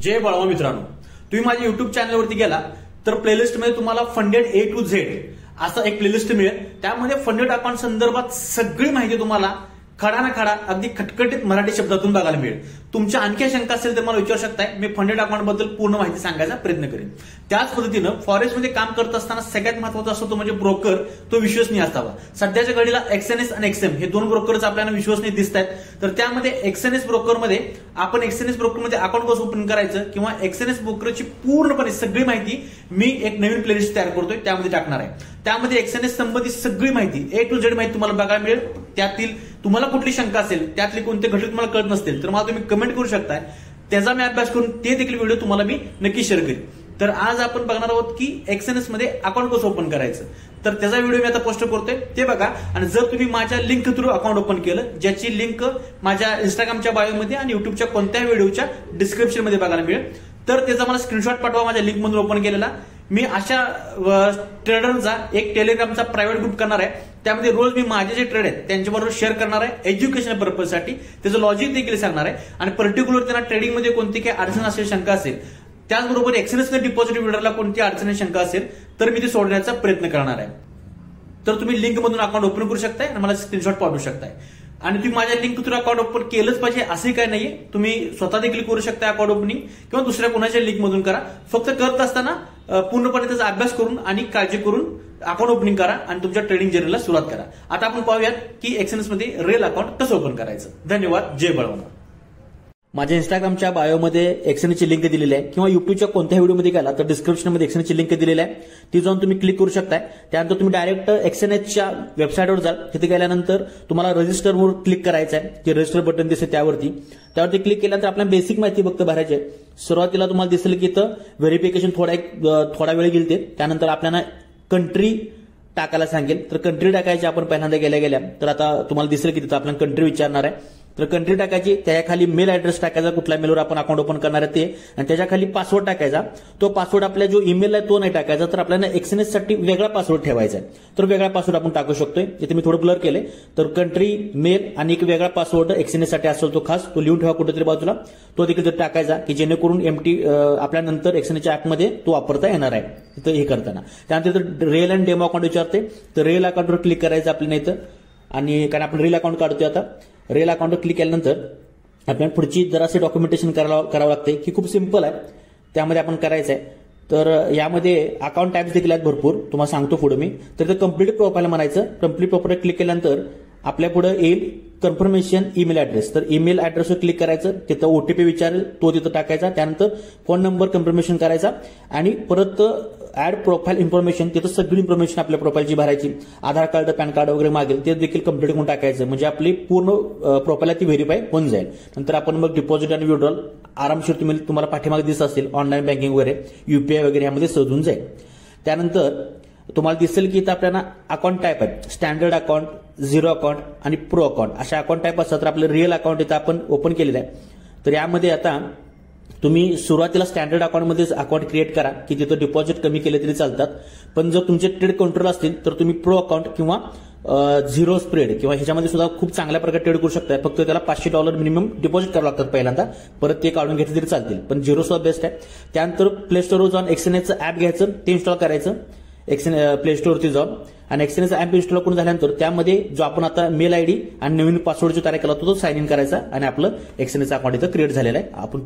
जय बाळवा मित्रांनो, तुम्ही माझ्या युट्यूब चॅनलवरती गेला तर प्लेलिस्टमध्ये तुम्हाला फंडेड ए टू झेड असं एक प्लेलिस्ट मिळेल. त्यामध्ये फंडेड अकाउंट संदर्भात सगळी माहिती तुम्हाला खडा ना खडा अगदी खटखटीत मराठी शब्दातून बघायला मिळेल. तुमच्या आणखी शंका असेल तर मला विचारू शकताय. मी फंडेड अकाउंट बद्दल पूर्ण माहिती सांगायचा प्रयत्न करेन. त्याच पद्धतीनं फॉरेस्टमध्ये काम करत असताना सगळ्यात महत्त्वाचा असतो तो म्हणजे ब्रोकर, तो विश्वसनीय असावा. सध्याच्या घडीला एक्सएनएस आणि एक्सएम हे दोन ब्रोकर्स आपल्याला विश्वसनीय दिसत आहेत. तर त्यामध्ये एक्सएनएस ब्रोकरमध्ये आपण एक्सएनएस ब्रोकरमध्ये अकाउंट कसं ओपन करायचं किंवा एक्सएनएस ब्रोकरची पूर्णपणे सगळी माहिती मी एक नवीन प्लेलिस्ट तयार करतोय, त्यामध्ये टाकणार आहे. त्यामध्ये एक्सएनएस संबंधित सगळी माहिती ए टू झेड माहिती तुम्हाला बघायला मिळेल. त्यातील तुम्हाला कुठली शंका असेल, त्यातले कोणते घटक तुम्हाला कळत नसतील तर मला तुम्ही कमेंट करू शकताय. त्याचा मी अभ्यास करून ते देखील व्हिडिओ तुम्हाला मी नक्की शेअर करेन. तर आज आपण बघणार आहोत की एक्सएनएस मध्ये अकाउंट कसं ओपन करायचं. तर त्याचा व्हिडिओ मी आता पोस्ट करतोय, ते बघा. आणि जर तुम्ही माझ्या लिंक थ्रू अकाउंट ओपन केलं, ज्याची लिंक माझ्या इंस्टाग्रामच्या बायोमध्ये आणि युट्यूबच्या कोणत्याही व्हिडिओच्या डिस्क्रिप्शन मध्ये बघायला मिळेल, तर त्याचा मला स्क्रीनशॉट पाठवा माझ्या लिंक मधून ओपन केलेला. मी अशा ट्रेडरचा एक टेलिग्रामचा प्रायव्हेट ग्रुप करणार आहे. त्यामध्ये रोज मी माझे जे ट्रेड आहेत त्यांच्याबरोबर शेअर करणार आहे एज्युकेशन पर्पजसाठी. त्याचं लॉजिक देखील सांगणार आहे आणि पर्टिक्युलर त्यांना ट्रेडिंगमध्ये कोणती काही अडचण असेल, शंका असेल, त्याचबरोबर एक्सएनएस डिपॉझिट विड्रॉला कोणती अडचण शंका असेल तर मी ती सोडण्याचा प्रयत्न करणार आहे. तर तुम्ही लिंक मधून अकाउंट ओपन करू शकताय आणि मला स्क्रीनशॉट पाठवू शकताय. आणि तुम्ही माझ्या लिंक थ्रू अकाउंट ओपन केलंच पाहिजे असंही काही नाहीये. तुम्ही स्वतः देखील करू शकता अकाउंट ओपनिंग किंवा दुसऱ्या कोणाच्या लिंक मधून करा. फक्त करत असताना पूर्णपणे त्याचा अभ्यास करून आणि काळजी करून अकाउंट ओपनिंग करा आणि तुमच्या ट्रेडिंग जर्नीला सुरुवात करा. आता आपण पाहूयात की एक्सएनएस मध्ये रिअल अकाउंट कसं ओपन करायचं. धन्यवाद. जय बळवंत. माझ्या इंस्टाग्रामच्या बायोमध्ये एक्सएनएसची लिंक दिलेली आहे किंवा युट्यूबच्या कोणत्याही व्हिडिओमध्ये गेला तर डिस्क्रिप्शनमध्ये एक्सएनएसची लिंक दिलेली आहे. ती जाऊन तुम्ही क्लिक करू शकताय. त्यानंतर तुम्ही डायरेक्ट एक्सएनएसच्या वेबसाईटवर जाल. तिथे गेल्यानंतर तुम्हाला रजिस्टरवर क्लिक करायचं आहे. जे रजिस्टर बटन दिसेल त्यावरती क्लिक केल्यानंतर आपल्याला बेसिक माहिती फक्त भरायची आहे. सुरुवातीला तुम्हाला दिसेल की इथं व्हेरिफिकेशन थोडा वेळ गेलते. त्यानंतर आपल्याला कंट्री टाकायला सांगेल. तर कंट्री टाकायची आपण पहिल्यांदा गेल्या तर आता तुम्हाला दिसेल की तिथं आपल्याला कंट्री विचारणार आहे. तर कंट्री टाकायची, त्याच्याखाली मेल ऍड्रेस टाकायचा, कुठल्या मेलवर आपण अकाउंट ओपन करणार आहे ते, आणि त्याच्याखाली पासवर्ड टाकायचा. तो पासवर्ड आपला जो ईमेल आहे तो नाही टाकायचा, तर आपल्याला एक्सएनएस साठी वेगळा पासवर्ड ठेवायचा आहे. तर वेगळा पासवर्ड आपण टाकू शकतोय. इथे मी थोडं ब्लर केले. तर कंट्री, मेल आणि एक वेगळा पासवर्ड एक्सएनएस साठी असेल तो खास, तो लिहून ठेवा कुठेतरी बाजूला. तो देखील टाकायचा की जेणेकरून एमटी आपल्यानंतर एक्सएनएसच्या ऍपमध्ये तो वापरता येणार आहे इथं हे करताना. त्यानंतर रिअल अँड डेमो अकाउंट विचारते. तर रिअल अकाउंटवर क्लिक करायचं आपल्याला इथं. आणि कारण आपण रिअल अकाउंट काढतोय आता. रिअल अकाउंटवर क्लिक केल्यानंतर आपल्याला पुढची जरासे डॉक्युमेंटेशन करावं लागते की खूप सिंपल आहे. त्यामध्ये आपण करायचं आहे. तर यामध्ये अकाउंट टाइप्स देखील आहेत भरपूर, तुम्हाला सांगतो पुढे मी. तर कम्प्लीट प्रोफाईल म्हणायचं. कम्प्लीट प्रोफाईल क्लिक केल्यानंतर आपल्या पुढे येईल कन्फर्मेशन ईमेल ऍड्रेस. तर ईमेल ऍड्रेसवर क्लिक करायचं. तिथं ओटीपी विचारेल, तो तिथं टाकायचा. त्यानंतर फोन नंबर कन्फर्मेशन करायचा आणि परत ऍड प्रोफाईल इन्फॉर्मेशन, तिथं सगळी इन्फॉर्मेशन आपल्या प्रोफाईलची भरायची. आधार कार्ड, पॅन कार्ड वगैरे मागेल ते देखील कम्प्लीट करून टाकायचं. म्हणजे आपली पूर्ण प्रोफाईल ती व्हेरीफाय होऊन जाईल. नंतर आपण मग डिपॉझिट आणि विड्रॉल आरामशीर तुम्हाला पाठीमागे दिसत असेल ऑनलाईन बँकिंग वगैरे, यूपीआय वगैरे यामध्ये सहजून जाईल. त्यानंतर तुम्हाला दिसेल की इथं आपल्याला अकाउंट टाईप आहे. स्टँडर्ड अकाउंट, झिरो अकाउंट आणि प्रो अकाउंट अशा अकाउंट टाईप असतात. तर आपलं रिअल अकाउंट इथं आपण ओपन केलेलं आहे. तर यामध्ये आता तुम्ही सुरुवातीला स्टँडर्ड अकाउंटमध्येच अकाउंट क्रिएट करा की तिथं डिपॉझिट कमी केले तरी चालतात. पण जर तुमचे ट्रेड कंट्रोल असतील तर तुम्ही प्रो अकाउंट किंवा झिरो स्प्रेड किंवा ह्याच्यामध्ये सुद्धा खूप चांगल्या प्रकारे ट्रेड करू शकता. फक्त त्याला $500 मिनिमम डिपॉझिट करावं लागतात पहिल्यांदा, परत ते काढून घेतले तरी चालतील. पण झिरो सुद्धा बेस्ट आहे. त्यानंतर प्ले स्टोरवर जाऊन एक्सएनएसचं ऍप घ्यायचं, ते इन्स्टॉल करायचं. प्ले स्टोअरवरती जाऊन आणि एक्सएनएस ऍप इन्स्टॉल करून झाल्यानंतर त्यामध्ये जो आपण आता मेल आयडी आणि नवीन पासवर्ड जो तयार केला होता तो साइन इन करायचा आणि आपलं एक्सएनएस अकाउंट इथं क्रिएट झालेलं आहे. आपण